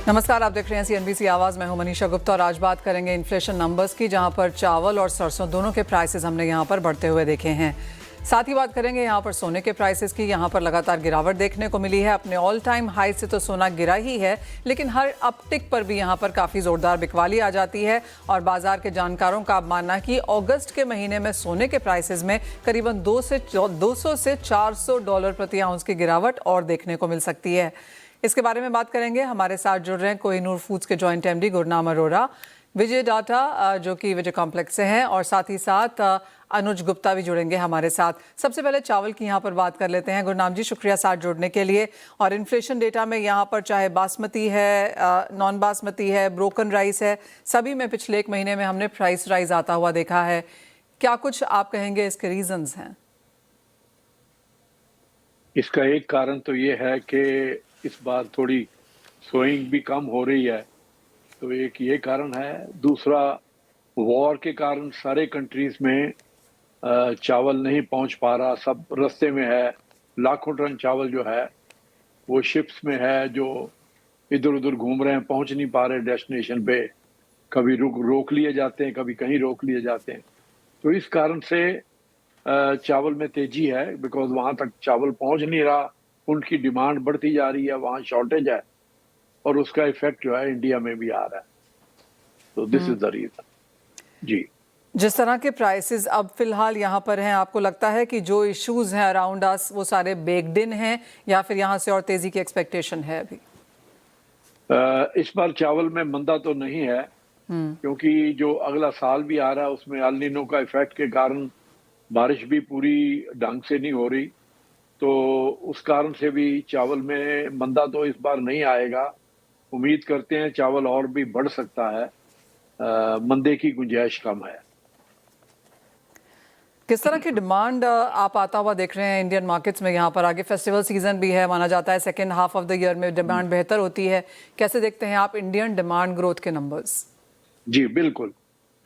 नमस्कार, आप देख रहे हैं CNBC आवाज़। मैं हूं मनीषा गुप्ता और आज बात करेंगे इन्फ्लेशन नंबर्स की, जहां पर चावल और सरसों दोनों के प्राइसेस हमने यहां पर बढ़ते हुए देखे हैं। साथ ही बात करेंगे यहां पर सोने के प्राइसेस की। यहां पर लगातार गिरावट देखने को मिली है। अपने ऑल टाइम हाई से तो सोना गिरा ही है, लेकिन हर अपटिक पर भी यहां पर काफ़ी ज़ोरदार बिकवाली आ जाती है और बाजार के जानकारों का अब मानना है कि अगस्त के महीने में सोने के प्राइसेस में करीबन 200 से $400 प्रति आउंस की गिरावट और देखने को मिल सकती है। इसके बारे में बात करेंगे। हमारे साथ जुड़ रहे हैं कोहिनूर फूड्स के जॉइंट MD गुरनाम अरोड़ा, विजय डाटा जो कि विजय कॉम्प्लेक्स से हैं, और साथ ही साथ अनुज गुप्ता भी जुड़ेंगे हमारे साथ। सबसे पहले चावल की यहाँ पर बात कर लेते हैं। गुरनाम जी, शुक्रिया साथ जुड़ने के लिए। और इन्फ्लेशन डेटा में यहाँ पर चाहे बासमती है, नॉन बासमती है, ब्रोकन राइस है, सभी में पिछले एक महीने में हमने प्राइस राइज आता हुआ देखा है। क्या कुछ आप कहेंगे इसके रीजंस हैं? इसका एक कारण तो ये है कि इस बार थोड़ी सोइंग भी कम हो रही है, तो एक ये कारण है। दूसरा, वॉर के कारण सारे कंट्रीज में चावल नहीं पहुंच पा रहा, सब रास्ते में है। लाखों टन चावल जो है वो शिप्स में है, जो इधर उधर घूम रहे हैं, पहुंच नहीं पा रहे डेस्टिनेशन पे। कभी रोक लिए जाते हैं, कभी कहीं रोक लिए जाते हैं। तो इस कारण से चावल में तेजी है, बिकॉज वहां तक चावल पहुंच नहीं रहा, उनकी डिमांड बढ़ती जा रही है, वहां शॉर्टेज है, और उसका इफेक्ट जो है इंडिया में भी आ रहा है। तो दिस इज द रीजन। जी, जिस तरह के प्राइसेस अब फिलहाल यहाँ पर हैं, आपको लगता है कि जो इश्यूज हैं अराउंड अस वो सारे बेक्ड इन हैं, या फिर यहाँ से और तेजी की एक्सपेक्टेशन है अभी? इस बार चावल में मंदा तो नहीं है, क्योंकि जो अगला साल भी आ रहा है उसमें अल नीनो का इफेक्ट के कारण बारिश भी पूरी ढंग से नहीं हो रही, तो उस कारण से भी चावल में मंदा तो इस बार नहीं आएगा। उम्मीद करते हैं चावल और भी बढ़ सकता है, मंदे की गुंजाइश कम है। किस तरह की डिमांड आप आता हुआ देख रहे हैं इंडियन मार्केट्स में? यहाँ पर आगे फेस्टिवल सीजन भी है, माना जाता है second half of the year में डिमांड बेहतर होती है। कैसे देखते हैं आप इंडियन डिमांड ग्रोथ के नंबर्स? जी बिल्कुल,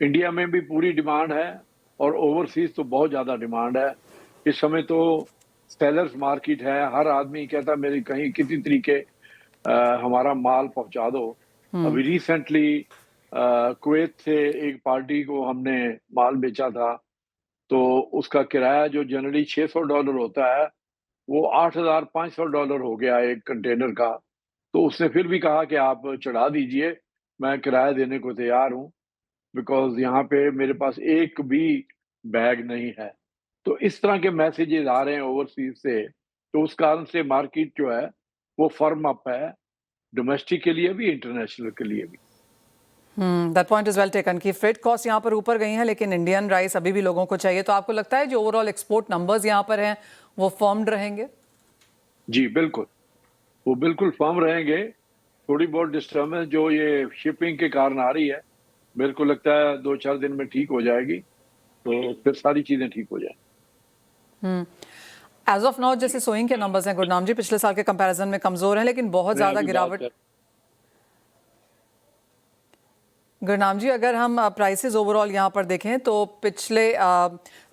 इंडिया में भी पूरी डिमांड है और ओवरसीज तो बहुत ज्यादा डिमांड है। इस समय तो सेलर्स मार्केट है, हर आदमी कहता है मेरी कहीं किसी तरीके हमारा माल पहुंचा दो। अभी रिसेंटली कुवैत से एक पार्टी को हमने माल बेचा था, तो उसका किराया जो जनरली $600 होता है वो $8,500 हो गया एक कंटेनर का। तो उसने फिर भी कहा कि आप चढ़ा दीजिए, मैं किराया देने को तैयार हूँ, बिकॉज यहाँ पे मेरे पास एक भी बैग नहीं है। तो इस तरह के मैसेजेस आ रहे हैं ओवरसीज से, तो उस कारण से मार्केट जो है वो फर्म अप है, डोमेस्टिक के लिए भी, इंटरनेशनल के लिए भी। That point is well taken कि फ्रेट कॉस्ट यहाँ पर ऊपर गई हैं, लेकिन इंडियन राइस अभी भी लोगों को चाहिए। तो आपको लगता है जो ओवरऑल एक्सपोर्ट नंबर्स यहाँ पर हैं वो फर्म्ड रहेंगे? जी बिल्कुल, वो बिल्कुल फर्म रहेंगे। थोड़ी बहुत डिस्टर्बेंस जो ये शिपिंग के कारण आ रही है, मेरे को लगता है 2-4 दिन में ठीक हो जाएगी, तो फिर सारी चीजें ठीक हो जाए। एज ऑफ नाउ जैसे सोइंग के नंबर्स हैं गुरनाम जी, पिछले साल के कंपैरिजन में कमजोर हैं, लेकिन बहुत ज्यादा गिरावट। गुरनाम जी, अगर हम प्राइसेस ओवरऑल यहाँ पर देखें तो पिछले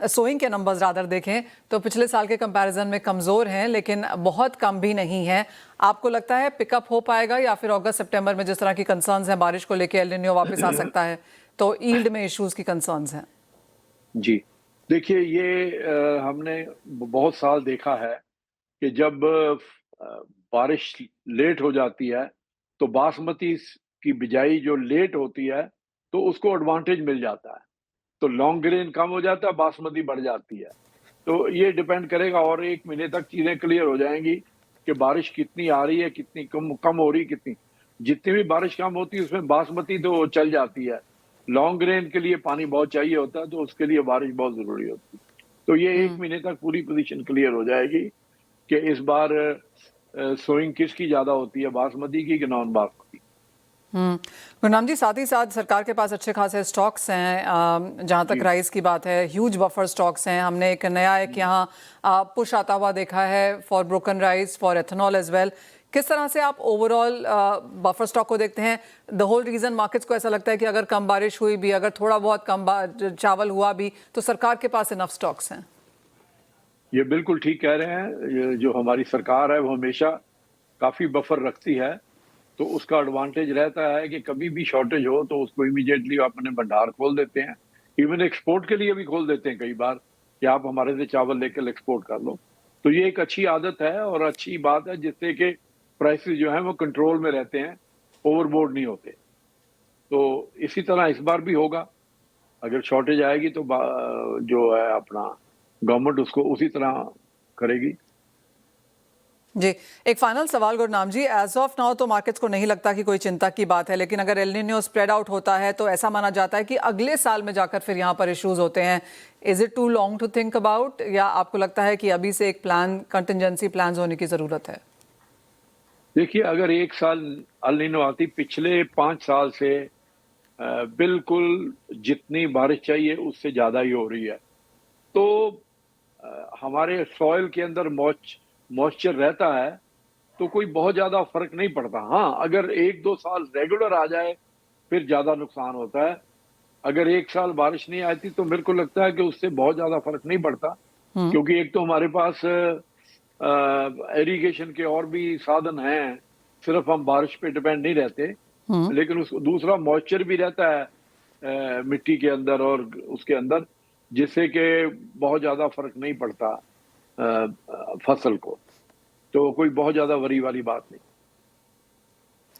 सोइंग के नंबर्स रादर देखें तो पिछले साल के कंपैरिजन में कमज़ोर हैं, लेकिन बहुत कम भी नहीं है। आपको लगता है पिकअप हो पाएगा, या फिर अगस्त सितंबर में जिस तरह की कंसर्न्स हैं बारिश को लेकर, एल निनो वापस आ सकता है, तो ईल्ड में इश्यूज की कंसर्न्स हैं? जी देखिए, ये हमने बहुत साल देखा है कि जब बारिश लेट हो जाती है तो बासमती की बिजाई जो लेट होती है तो उसको एडवांटेज मिल जाता है, तो लॉन्ग ग्रेन कम हो जाता है, बासमती बढ़ जाती है। तो ये डिपेंड करेगा, और 1 महीने तक चीजें क्लियर हो जाएंगी कि बारिश कितनी आ रही है, कितनी कम कम हो रही, कितनी। जितनी भी बारिश कम होती है उसमें बासमती तो चल जाती है। लॉन्ग ग्रेन के लिए पानी बहुत चाहिए होता है, तो उसके लिए बारिश बहुत जरूरी होती है। तो ये 1 महीने तक पूरी पोजीशन क्लियर हो जाएगी कि इस बार सोइंग किसकी ज्यादा होती है, बासमती की कि नॉन बासमती। गुरनाम जी, साथ ही साथ सरकार के पास अच्छे खासे स्टॉक्स हैं। जहाँ तक राइस की बात है, ह्यूज बफर स्टॉक्स हैं। हमने एक नया यहाँ पुश आता हुआ देखा है for broken rice, for ethanol as well. किस तरह से आप ओवरऑल बफर स्टॉक को देखते हैं? द होल रीजन मार्केट्स को ऐसा लगता है कि अगर कम बारिश हुई भी, अगर थोड़ा बहुत कम चावल हुआ भी, तो सरकार के पास इनफ स्टॉक्स हैं। ये बिल्कुल ठीक कह रहे हैं। ये जो हमारी सरकार है वो हमेशा काफी बफर रखती है, तो उसका एडवांटेज रहता है कि कभी भी शॉर्टेज हो तो उसको इमीडिएटली अपने भंडार खोल देते हैं। इवन एक्सपोर्ट के लिए भी खोल देते हैं कई बार कि आप हमारे से चावल लेकर एक्सपोर्ट कर लो। तो ये एक अच्छी आदत है और अच्छी बात है, जिससे कि प्राइसेस जो है वो कंट्रोल में रहते हैं, ओवरबोर्ड नहीं होते। तो इसी तरह इस बार भी होगा। अगर शॉर्टेज आएगी तो जो है अपना गवर्नमेंट उसको उसी तरह करेगी। जी, एक फाइनल सवाल गुरनाम जी, एज ऑफ नाउ तो मार्केट्स को नहीं लगता कि कोई चिंता की बात है, लेकिन अगर एल निनो स्प्रेड आउट होता है तो ऐसा माना जाता है कि अगले साल में जाकर फिर यहाँ पर इश्यूज होते हैं। Is it too long to think about, या आपको लगता है कि अभी से एक प्लान, कंटिजेंसी प्लान होने की जरूरत है? देखिए, अगर एक साल अल नीनो आती, पिछले 5 साल से बिल्कुल जितनी बारिश चाहिए उससे ज्यादा ही हो रही है। तो हमारे सॉइल के अंदर मॉइस्चर रहता है तो कोई बहुत ज्यादा फर्क नहीं पड़ता। हाँ, अगर 1-2 साल रेगुलर आ जाए फिर ज्यादा नुकसान होता है। अगर एक साल बारिश नहीं आती तो मेरे को लगता है कि उससे बहुत ज्यादा फर्क नहीं पड़ता, क्योंकि एक तो हमारे पास इरिगेशन के और भी साधन हैं, सिर्फ हम बारिश पे डिपेंड नहीं रहते। लेकिन दूसरा मॉइस्चर भी रहता है मिट्टी के अंदर और उसके अंदर, जिससे कि बहुत ज्यादा फर्क नहीं पड़ता फसल को। तो कोई बहुत ज्यादा वरी वाली बात नहीं।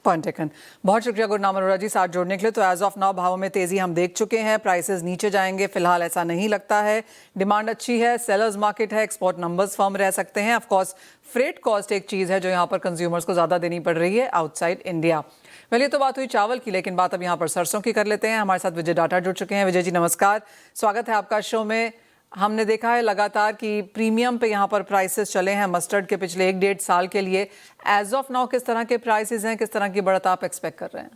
Point taken. बहुत शुक्रिया गुरनाम अरोड़ा जी साथ जोड़ने के लिए। तो एज ऑफ नाउ भावों में तेजी हम देख चुके हैं, प्राइसेस नीचे जाएंगे फिलहाल ऐसा नहीं लगता है। डिमांड अच्छी है, सेलर्स मार्केट है, एक्सपोर्ट नंबर्स फर्म रह सकते हैं। ऑफ कोर्स फ्रेट कॉस्ट एक चीज है जो यहाँ पर कंज्यूमर्स को ज्यादा देनी पड़ रही है आउटसाइड इंडिया। वेल, ये तो बात हुई चावल की, लेकिन बात अब यहाँ पर सरसों की कर लेते हैं। हमारे साथ विजय डाटा जुड़ चुके हैं। विजय जी नमस्कार, स्वागत है आपका शो में। हमने देखा है लगातार कि प्रीमियम पे यहाँ पर प्राइसेस चले हैं मस्टर्ड के पिछले 1-1.5 साल के लिए। एज ऑफ नाउ किस तरह के प्राइसेस हैं, किस तरह की बढ़त आप एक्सपेक्ट कर रहे हैं?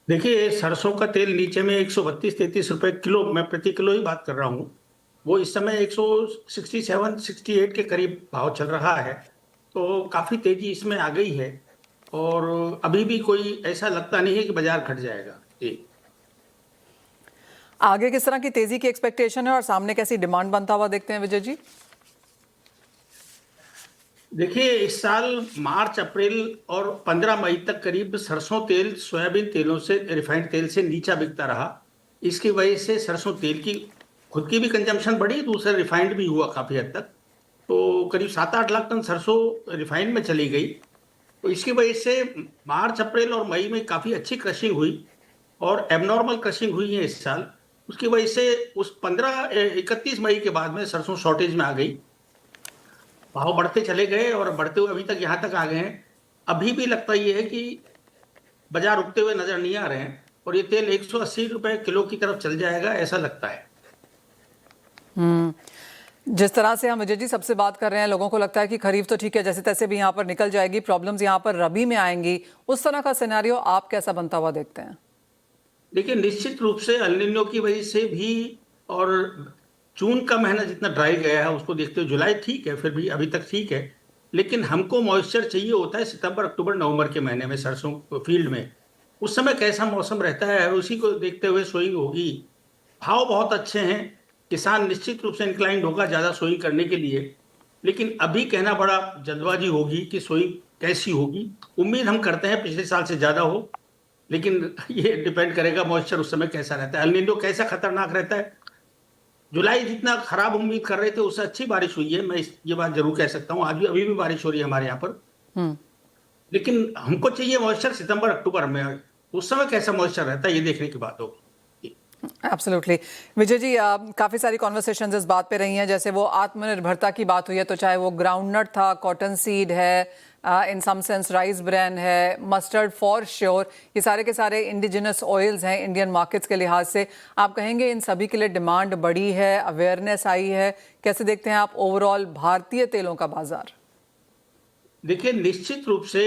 देखिए, सरसों का तेल नीचे में 132-33 रुपए किलो, मैं प्रति किलो ही बात कर रहा हूँ। वो इस समय 167-68 के करीब भाव चल रहा है। तो काफी तेजी इसमें आ गई है और अभी भी कोई ऐसा लगता नहीं है कि बाजार घट जाएगा। जी, आगे किस तरह की तेजी की एक्सपेक्टेशन है और सामने कैसी डिमांड बनता हुआ देखते हैं विजय जी? देखिए, इस साल मार्च अप्रैल और 15 मई तक करीब सरसों तेल सोयाबीन तेलों से, रिफाइंड तेल से नीचा बिकता रहा। इसकी वजह से सरसों तेल की खुद की भी कंजम्पशन बढ़ी, दूसरा रिफाइंड भी हुआ काफी हद तक। तो करीब 7-8 लाख टन सरसों रिफाइंड में चली गई। तो इसकी वजह से मार्च अप्रैल और मई में काफी अच्छी क्रशिंग हुई और एबनॉर्मल क्रशिंग हुई है इस साल। उसकी वजह से उस 31 मई के बाद में सरसों शॉर्टेज में आ गई, भाव बढ़ते चले गए और बढ़ते हुए अभी तक यहाँ तक आ गए हैं। अभी भी लगता ये है कि बाजार रुकते हुए नजर नहीं आ रहे हैं और ये तेल 180 रुपए किलो की तरफ चल जाएगा ऐसा लगता है। जिस तरह से हम विजय जी सबसे बात कर रहे हैं, लोगों को लगता है कि खरीफ तो ठीक है, जैसे तैसे भी यहाँ पर निकल जाएगी, प्रॉब्लम्स यहाँ पर रबी में आएंगी। उस तरह का सिनेरियो आप कैसा बनता हुआ देखते हैं? देखिए, निश्चित रूप से एल निनो की वजह से भी और जून का महीना जितना ड्राई गया है उसको देखते हुए जुलाई ठीक है, फिर भी अभी तक ठीक है। लेकिन हमको मॉइस्चर चाहिए होता है सितंबर अक्टूबर नवंबर के महीने में सरसों फील्ड में। उस समय कैसा मौसम रहता है उसी को देखते हुए सोइंग होगी। भाव बहुत अच्छे हैं, किसान निश्चित रूप से इंक्लाइंड होगा ज़्यादा सोइंग करने के लिए, लेकिन अभी कहना बड़ा जल्दबाजी होगी कि सोइंग कैसी होगी। उम्मीद हम करते हैं पिछले साल से ज़्यादा हो, लेकिन ये डिपेंड करेगा मॉइस्चर उस समय कैसा रहता है, एल निनो कैसा खतरनाक रहता है। जुलाई जितना खराब उम्मीद कर रहे थे उससे अच्छी बारिश हुई है, मैं ये बात जरूर कह सकता हूँ। आज भी अभी भी बारिश हो रही है हमारे यहाँ पर। लेकिन हमको चाहिए मॉइस्चर सितंबर अक्टूबर में, उस समय कैसा मॉइस्चर रहता है ये देखने की बात होगी। एब्सोल्युटली। विजय जी, काफ़ी सारी कॉन्वर्सेशंस इस बात पे रही हैं, जैसे वो आत्मनिर्भरता की बात हुई है, तो चाहे वो ग्राउंडनट था, कॉटन सीड है, इन सम सेंस राइस ब्रान है, मस्टर्ड फॉर श्योर, ये सारे के सारे इंडिजिनस ऑयल्स हैं इंडियन मार्केट्स के लिहाज से। आप कहेंगे इन सभी के लिए डिमांड बढ़ी है, अवेयरनेस आई है? कैसे देखते हैं आप ओवरऑल भारतीय तेलों का बाजार? देखिए, निश्चित रूप से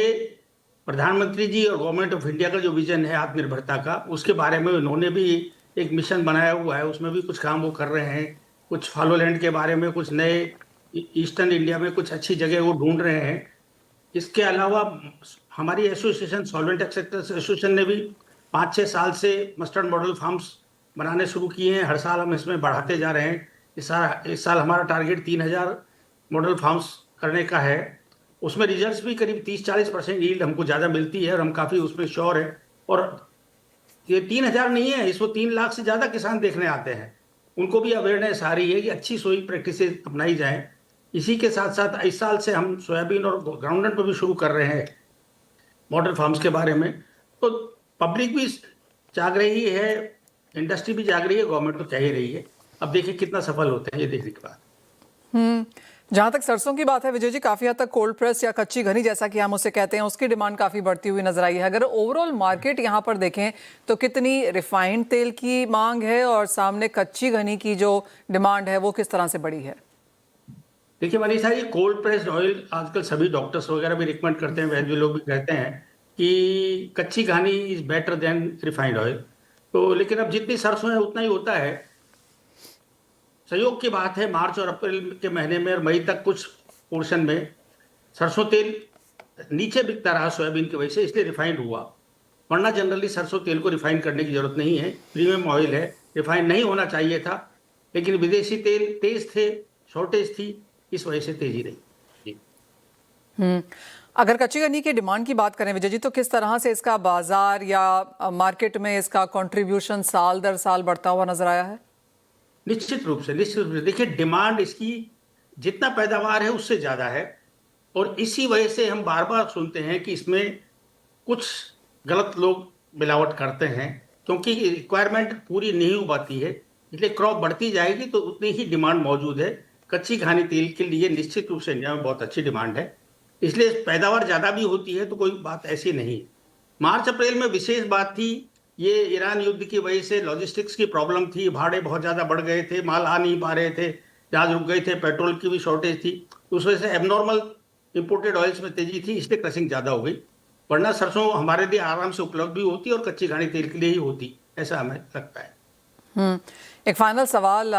प्रधानमंत्री जी और गवर्नमेंट ऑफ इंडिया का जो विजन है आत्मनिर्भरता का, उसके बारे में उन्होंने भी एक मिशन बनाया हुआ है, उसमें भी कुछ काम वो कर रहे हैं। कुछ फॉलोलैंड के बारे में, कुछ नए ईस्टर्न इंडिया में कुछ अच्छी जगह वो ढूंढ रहे हैं। इसके अलावा हमारी एसोसिएशन सॉल्वेंट एक्सेप्टर्स एसोसिएशन ने भी 5-6 साल से मस्टर्ड मॉडल फार्म्स बनाने शुरू किए हैं। हर साल हम इसमें बढ़ाते जा रहे हैं। इस साल हमारा टारगेट 3000 मॉडल फार्म्स करने का है। उसमें रिजल्ट्स भी करीब 30-40% यील्ड हमको ज़्यादा मिलती है और हम काफ़ी उसमें श्योर है। और ये 3,000 नहीं है, इसको 3 लाख से ज़्यादा किसान देखने आते हैं। उनको भी अवेयरनेस आ रही है कि अच्छी सोई प्रैक्टिसेस अपनाई जाएं। इसी के साथ साथ इस साल से हम सोयाबीन और ग्राउंडनट पर भी शुरू कर रहे हैं मॉडल फार्म्स के बारे में। तो पब्लिक भी जाग रही है, इंडस्ट्री भी जाग रही है, गवर्नमेंट तो चाह ही रही है। अब देखिए कितना सफल होते हैं ये देखने के बाद। जहां तक सरसों की बात है विजय जी, काफी हद तक कोल्ड प्रेस या कच्ची घनी जैसा कि हम उसे कहते हैं, उसकी डिमांड काफी बढ़ती हुई नजर आई है। अगर ओवरऑल मार्केट यहां पर देखें तो कितनी रिफाइंड तेल की मांग है और सामने कच्ची घनी की जो डिमांड है वो किस तरह से बढ़ी है? देखिए मनीषा, ये कोल्ड प्रेस्ड ऑयल आजकल सभी डॉक्टर्स वगैरह भी रिकमेंड करते हैं, वैद्य लोग भी कहते हैं कि कच्ची घानी is better than refined oil. तो लेकिन अब जितनी सरसों है उतना ही होता है। संयोग की बात है, मार्च और अप्रैल के महीने में और मई तक कुछ पोर्शन में सरसों तेल नीचे बिकता रहा सोयाबीन की वजह से, इसलिए रिफाइंड हुआ। वरना जनरली सरसों तेल को रिफाइन करने की जरूरत नहीं है, प्रीमियम ऑयल है, रिफाइन नहीं होना चाहिए था। लेकिन विदेशी तेल तेज थे, शॉर्टेज थी, इस वजह से तेजी रही। अगर कच्ची घनी की डिमांड की बात करें विजय जी, तो किस तरह से इसका बाजार या मार्केट में इसका कंट्रीब्यूशन साल दर साल बढ़ता हुआ नजर आया है? निश्चित रूप से देखिए, डिमांड इसकी जितना पैदावार है उससे ज्यादा है। और इसी वजह से हम बार बार सुनते हैं कि इसमें कुछ गलत लोग मिलावट करते हैं, क्योंकि रिक्वायरमेंट पूरी नहीं हो पाती है। इसलिए क्रॉप बढ़ती जाएगी तो उतनी ही डिमांड मौजूद है। कच्ची घानी तेल के लिए निश्चित रूप से इंडिया में बहुत अच्छी डिमांड है, इसलिए पैदावार ज़्यादा भी होती है, तो कोई बात ऐसी नहीं। मार्च अप्रैल में विशेष बात थी, ये ईरान युद्ध की वजह से लॉजिस्टिक्स की प्रॉब्लम थी, भाड़े बहुत ज़्यादा बढ़ गए थे, माल आ नहीं पा रहे थे, जहाज रुक गए थे, पेट्रोल की भी शॉर्टेज थी। उस वजह से एबनॉर्मल इंपोर्टेड ऑयल्स में तेजी थी, इसलिए क्रशिंग ज़्यादा हो गई। वरना सरसों हमारे लिए आराम से उपलब्ध भी होती और कच्ची घानी तेल के लिए ही होती, ऐसा हमें लगता है। एक फाइनल सवाल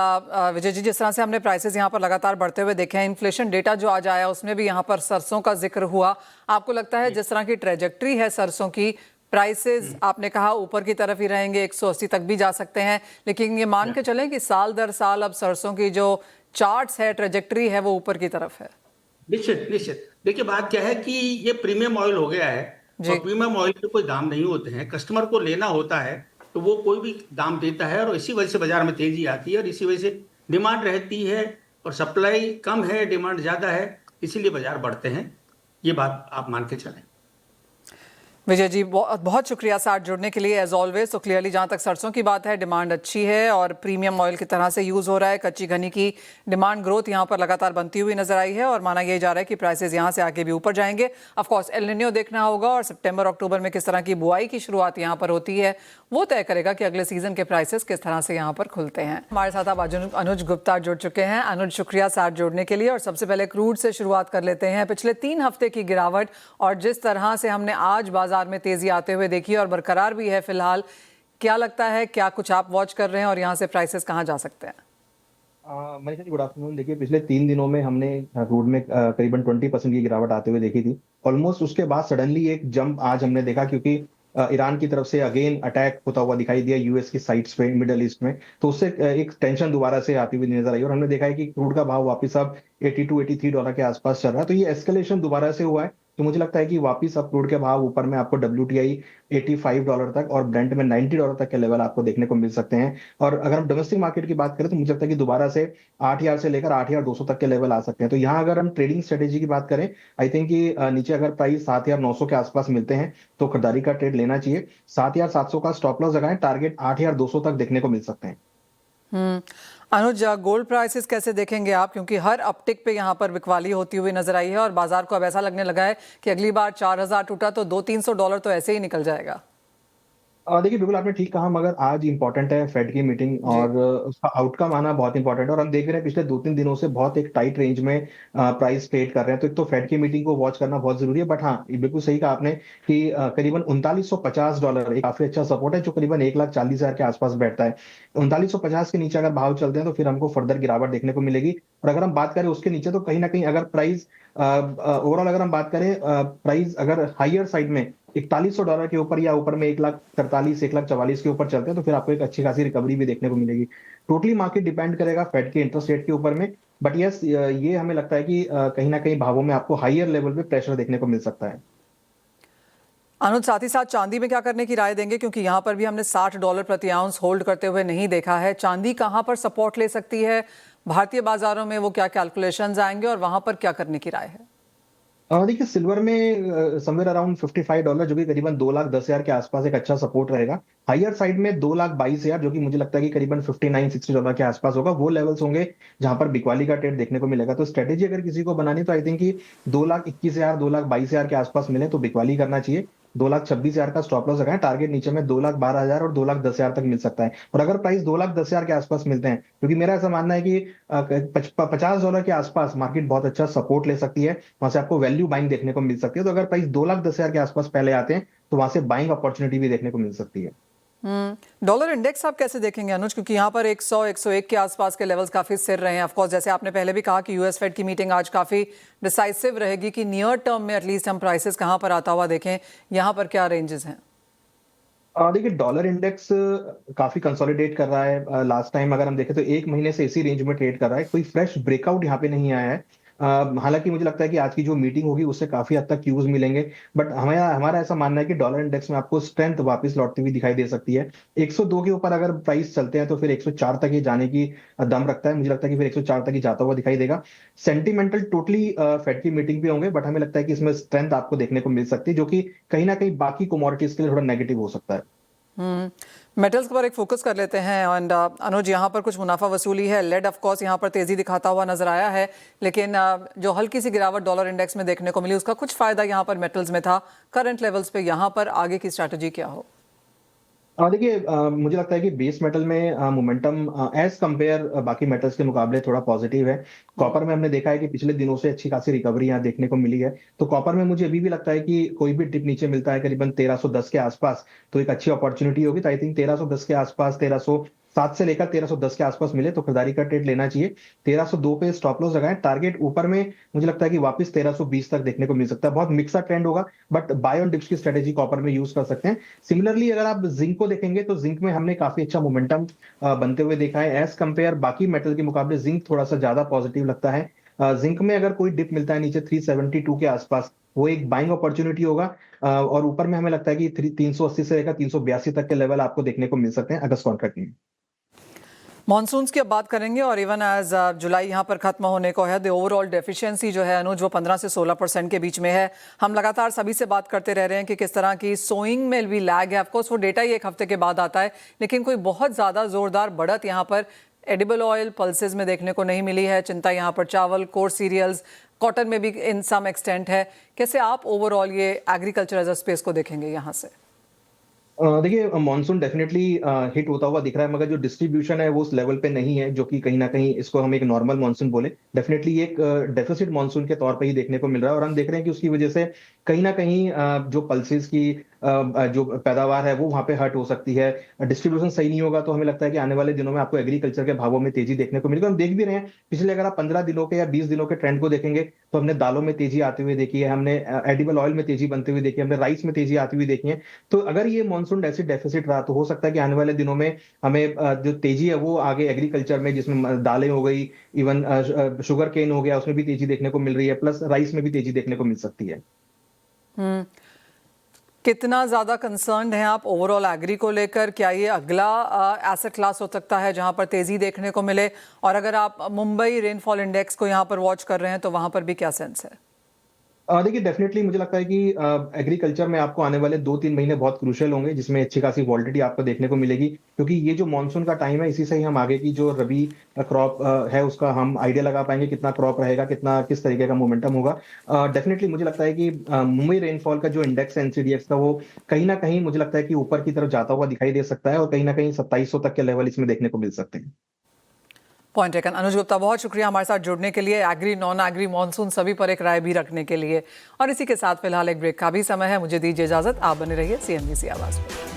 विजय जी, जिस तरह से हमने प्राइसेस यहाँ पर लगातार बढ़ते हुए देखे हैं, इन्फ्लेशन डेटा जो आज आया उसमें भी यहाँ पर सरसों का जिक्र हुआ। आपको लगता है जिस तरह की ट्रेजेक्ट्री है सरसों की, प्राइसेस आपने कहा ऊपर की तरफ ही रहेंगे, 180 तक भी जा सकते हैं, लेकिन ये मान के चलें कि साल दर साल अब सरसों की जो चार्ट्स है, ट्रेजेक्ट्री है, वो ऊपर की तरफ है? निश्चित। देखिए बात क्या है कि ये प्रीमियम ऑयल हो गया है, और प्रीमियम ऑयल के कोई दाम नहीं होते हैं, कस्टमर को लेना होता है तो वो कोई भी दाम देता है, और इसी वजह से बाजार में तेजी आती है, और इसी वजह से डिमांड रहती है। और सप्लाई कम है, डिमांड ज़्यादा है, इसीलिए बाजार बढ़ते हैं। ये बात आप मान के चलें। विजय जी बहुत बहुत शुक्रिया साथ जुड़ने के लिए एज ऑलवेज। तो क्लियरली जहाँ तक सरसों की बात है, डिमांड अच्छी है और प्रीमियम ऑयल की तरह से यूज़ हो रहा है। कच्ची घनी की डिमांड ग्रोथ यहाँ पर लगातार बनती हुई नजर आई है और माना यह जा रहा है कि प्राइसेस यहाँ से आगे भी ऊपर जाएंगे। ऑफ कोर्स एल निनो देखना होगा और सितंबर अक्टूबर में किस तरह की बुआई की शुरुआत यहाँ पर होती है वो तय करेगा कि अगले सीजन के प्राइसेस किस तरह से यहाँ पर खुलते हैं। हमारे साथ अब अनुज गुप्ता जुड़ चुके हैं। अनुज शुक्रिया साथ जोड़ने के लिए। और सबसे पहले क्रूड से शुरुआत कर लेते हैं। पिछले 3 हफ्ते की गिरावट और जिस तरह से हमने आज बाजार में तेजी आते हुए देखी और बरकरार भी है फिलहाल, क्या लगता है, क्या कुछ आप वॉच कर रहे हैं और यहाँ से प्राइसेस कहाँ जा सकते हैं? Manisha ji good afternoon. देखिए पिछले 3 दिनों में हमने क्रूड में करीबन 20% की गिरावट आते हुए देखी थी ऑलमोस्ट। उसके बाद सडनली एक जंप आज हमने देखा, क्योंकि ईरान की तरफ से अगेन अटैक होता हुआ दिखाई दिया यूएस की साइट्स पे मिडिल ईस्ट में, तो उससे एक टेंशन दोबारा से आती हुई नजर आई और हमने देखा है कि क्रूड का भाव वापस अब $82-83 के आसपास चल रहा है। तो ये एस्केलेशन दोबारा से हुआ है, तो मुझे लगता है कि वापस अब क्रूड के भाव ऊपर में आपको WTI $85 तक और ब्रेंट में $90 तक के लेवल आपको देखने को मिल सकते हैं। और अगर हम डोमेस्टिक मार्केट की बात करें तो मुझे लगता है कि दोबारा से 8,000 से लेकर 8,200 तक के लेवल आ सकते हैं। तो यहाँ अगर हम ट्रेडिंग स्ट्रेटेजी की बात करें, आई थिंक कि नीचे अगर प्राइस 7,900 के आसपास मिलते हैं तो खरीदारी का ट्रेड लेना चाहिए। 7,700 का स्टॉप लॉस लगाएं, टारगेट 8,200 तक देखने को मिल सकते हैं। अनुज, गोल्ड प्राइसेस कैसे देखेंगे आप, क्योंकि हर अपटिक पे यहाँ पर बिकवाली होती हुई नजर आई है और बाजार को अब ऐसा लगने लगा है कि अगली बार 4,000 टूटा तो $200-300 तो ऐसे ही निकल जाएगा। देखिए बिल्कुल आपने ठीक कहा, मगर आज इंपॉर्टेंट है फेड की मीटिंग और उसका आउटकम आना बहुत इंपॉर्टेंट है। और हम देख रहे हैं पिछले 2-3 दिनों से बहुत एक टाइट रेंज में प्राइस ट्रेड कर रहे हैं, तो एक तो फेड की मीटिंग को वॉच करना बहुत जरूरी है। बट हाँ, ये बिल्कुल सही कहा आपने कि करीबन $3950 एक काफी अच्छा सपोर्ट है जो करीबन 1,40,000 के आसपास बैठता है। 3950 के नीचे अगर भाव चलते हैं तो फिर हमको फर्दर गिरावट देखने को मिलेगी। और अगर हम बात करें उसके नीचे, तो कहीं ना कहीं अगर प्राइस ओवरऑल अगर हम बात करें प्राइस अगर हाइयर साइड में $4,100 के ऊपर या ऊपर में 1,43, 1,44 के ऊपर चलते हैं तो फिर आपको एक अच्छी खासी रिकवरी भी देखने को मिलेगी। टोटली मार्केट डिपेंड करेगा फेड के इंटरेस्ट रेट के ऊपर में बट यस, ये हमें लगता है कि कहीं ना कहीं भावों में आपको हायर लेवल पे प्रेशर देखने को मिल सकता है। अनुज, साथ ही साथ चांदी में क्या करने की राय देंगे, क्योंकि यहाँ पर भी हमने $60 प्रति आउंस होल्ड करते हुए नहीं देखा है। चांदी कहाँ पर सपोर्ट ले सकती है, भारतीय बाजारों में वो क्या कैलकुलेशंस आएंगे और वहां पर क्या करने की राय है? देखिए, सिल्वर में समवेयर अराउंड $55, जो कि करीबन 2,10,000 के आसपास एक अच्छा सपोर्ट रहेगा। हायर साइड में 2,22,000, जो कि मुझे लगता है कि करीबन $59-60 के आसपास होगा, वो लेवल्स होंगे जहां पर बिकवाली का ट्रेड देखने को मिलेगा। तो स्ट्रेटेजी अगर किसी को बनानी तो आई थिंक कि 2,21,000 2,22,000 के आसपास मिले तो बिकवाली करना चाहिए। 2,26,000 का स्टॉप लॉस लगाएं, टारगेट नीचे में 2,12,000 और 2,10,000 तक मिल सकता है। और अगर प्राइस 2,10,000 के आसपास मिलते हैं, क्योंकि मेरा ऐसा मानना है कि $50 के आसपास मार्केट बहुत अच्छा सपोर्ट ले सकती है, वहां से आपको वैल्यू बाइंग देखने को मिल सकती है। तो अगर प्राइस 2,10,000 के आसपास पहले आते हैं तो वहां से बाइंग अपॉर्चुनिटी भी देखने को मिल सकती है। डॉलर इंडेक्स आप कैसे देखेंगे अनुज, क्योंकि यहाँ पर 100-101 के आसपास के लेवल्स काफी स्थिर रहे हैं। ऑफ कोर्स, जैसे आपने पहले भी कहा कि यूएस फेड की मीटिंग आज काफी डिसाइसिव रहेगी, कि नियर टर्म में एटलीस्ट हम प्राइसेस कहाँ पर आता हुआ देखें, यहाँ पर क्या रेंजेस हैं? देखिए, डॉलर इंडेक्स काफी कंसोलिडेट कर रहा है। लास्ट टाइम अगर हम देखें तो एक महीने से इसी रेंज में ट्रेड कर रहा है, कोई फ्रेश ब्रेकआउट यहाँ पे नहीं आया है। हालांकि मुझे लगता है कि आज की जो मीटिंग होगी उससे काफी हद तक क्यूज मिलेंगे, बट हमारा हमारा ऐसा मानना है कि डॉलर इंडेक्स में आपको स्ट्रेंथ वापस लौटती हुई दिखाई दे सकती है। 102 के ऊपर अगर प्राइस चलते हैं तो फिर 104 तक ही जाने की दम रखता है। मुझे लगता है कि फिर 104 तक ही जाता हुआ दिखाई देगा। सेंटिमेंटल टोटली फेड की मीटिंग पे होंगे, बट हमें लगता है कि इसमें स्ट्रेंथ आपको देखने को मिल सकती है, जो कि कहीं ना कहीं बाकी कमोडिटीज के लिए थोड़ा नेगेटिव हो सकता है। मेटल्स पर एक फोकस कर लेते हैं। एंड अनुज, यहाँ पर कुछ मुनाफा वसूली है। लेड ऑफ कोर्स यहाँ पर तेजी दिखाता हुआ नजर आया है, लेकिन जो हल्की सी गिरावट डॉलर इंडेक्स में देखने को मिली, उसका कुछ फायदा यहाँ पर मेटल्स में था। करंट लेवल्स पे यहाँ पर आगे की स्ट्रैटेजी क्या हो? देखिए, मुझे लगता है कि बेस मेटल में मोमेंटम एज कंपेयर बाकी मेटल्स के मुकाबले थोड़ा पॉजिटिव है। कॉपर में हमने देखा है कि पिछले दिनों से अच्छी खासी रिकवरी यहाँ देखने को मिली है। तो कॉपर में मुझे अभी भी लगता है कि कोई भी डिप नीचे मिलता है करीबन 1310 के आसपास तो एक अच्छी अपॉर्चुनिटी होगी। तो आई थिंक 1310 के आसपास, 1307 से लेकर 1310 के आसपास मिले तो खरीदारी का ट्रेड लेना चाहिए। 1302 पे स्टॉप लॉस लगाएं। टारगेट ऊपर में मुझे लगता है कि वापस 1320 तक देखने को मिल सकता है। बहुत मिक्सा ट्रेंड होगा, बट बाय ऑन डिप्स की स्ट्रेटेजी कॉपर में यूज कर सकते हैं। सिमिलरली अगर आप जिंक को देखेंगे तो जिंक में हमने काफी अच्छा मोमेंटम बनते हुए देखा है। एज कंपेयर बाकी मेटल के मुकाबले जिंक थोड़ा सा ज्यादा पॉजिटिव लगता है। जिंक में अगर कोई डिप मिलता है नीचे 372 के आसपास, वो एक बाइंग अपॉर्चुनिटी होगा। और ऊपर में हमें लगता है कि 380 से लेकर 382 तक के लेवल आपको देखने को मिल सकते हैं अगस्त कॉन्ट्रैक्ट में। मॉनसून्स की अब बात करेंगे, और इवन एज जुलाई यहाँ पर खत्म होने को है, द ओवरऑल डेफिशिएंसी जो है अनुज, वो 15 से 16% के बीच में है। हम लगातार सभी से बात करते रह रहे हैं कि किस तरह की सोइंग में भी लैग है। ऑफकोर्स वो डेटा ही एक हफ्ते के बाद आता है, लेकिन कोई बहुत ज़्यादा जोरदार बढ़त यहाँ पर एडिबल ऑयल पल्सेस में देखने को नहीं मिली है। चिंता यहाँ पर चावल, कोर सीरियल्स, कॉटन में भी इन सम एक्सटेंट है। कैसे आप ओवरऑल ये एग्रीकल्चर एज अ स्पेस को देखेंगे यहाँ से? देखिए, मॉनसून डेफिनेटली हिट होता हुआ दिख रहा है, मगर जो डिस्ट्रीब्यूशन है वो उस लेवल पे नहीं है, जो कि कहीं ना कहीं इसको हम एक नॉर्मल मॉनसून बोले। डेफिनेटली एक डेफिसिट मॉनसून के तौर पे ही देखने को मिल रहा है, और हम देख रहे हैं कि उसकी वजह से कहीं ना कहीं जो पल्सेस की जो पैदावार है वो वहां पे हर्ट हो सकती है। डिस्ट्रीब्यूशन सही नहीं होगा तो हमें लगता है कि आने वाले दिनों में आपको एग्रीकल्चर के भावों में तेजी देखने को मिलेगी। हम देख भी रहे हैं, पिछले अगर आप 15 दिनों के या 20 दिनों के ट्रेंड को देखेंगे तो हमने दालों में तेजी आते हुए देखी है, हमने एडिबल ऑयल में तेजी बनते हुए देखी है, हमने राइस में तेजी आती हुई देखी है। तो अगर ये मॉनसून ऐसे डेफिसिट रहा तो हो सकता है कि आने वाले दिनों में हमें जो तेजी है वो आगे एग्रीकल्चर में, जिसमें दालें हो गई, इवन शुगर केन हो गया, उसमें भी तेजी देखने को मिल रही है, प्लस राइस में भी तेजी देखने को मिल सकती है। कितना ज्यादा कंसर्न्ड हैं आप ओवरऑल एग्री को लेकर? क्या ये अगला एसेट क्लास हो सकता है जहां पर तेजी देखने को मिले? और अगर आप मुंबई रेनफॉल इंडेक्स को यहां पर वॉच कर रहे हैं तो वहां पर भी क्या सेंस है? देखिए, डेफिनेटली मुझे लगता है कि एग्रीकल्चर में आपको आने वाले 2-3 महीने बहुत क्रूशियल होंगे, जिसमें अच्छी खासी वॉलिटिलिटी आपको देखने को मिलेगी, क्योंकि ये जो मानसून का टाइम है इसी से ही हम आगे की जो रबी क्रॉप है उसका हम आइडिया लगा पाएंगे, कितना क्रॉप रहेगा, कितना किस तरीके का मोमेंटम होगा। डेफिनेटली मुझे लगता है कि मुंबई रेनफॉल का जो इंडेक्स है एनसीडीएक्स का, वो कहीं ना कहीं मुझे लगता है कि ऊपर की तरफ जाता हुआ दिखाई दे सकता है, और कहीं ना कहीं 2700 तक के लेवल इसमें देखने को मिल सकते हैं। Point taken. अनुज गुप्ता, बहुत शुक्रिया हमारे साथ जुड़ने के लिए, एग्री नॉन एग्री मॉनसून सभी पर एक राय भी रखने के लिए। और इसी के साथ फिलहाल एक ब्रेक का भी समय है। मुझे दीजिए इजाजत, आप बने रहिए CNBC आवाज पर।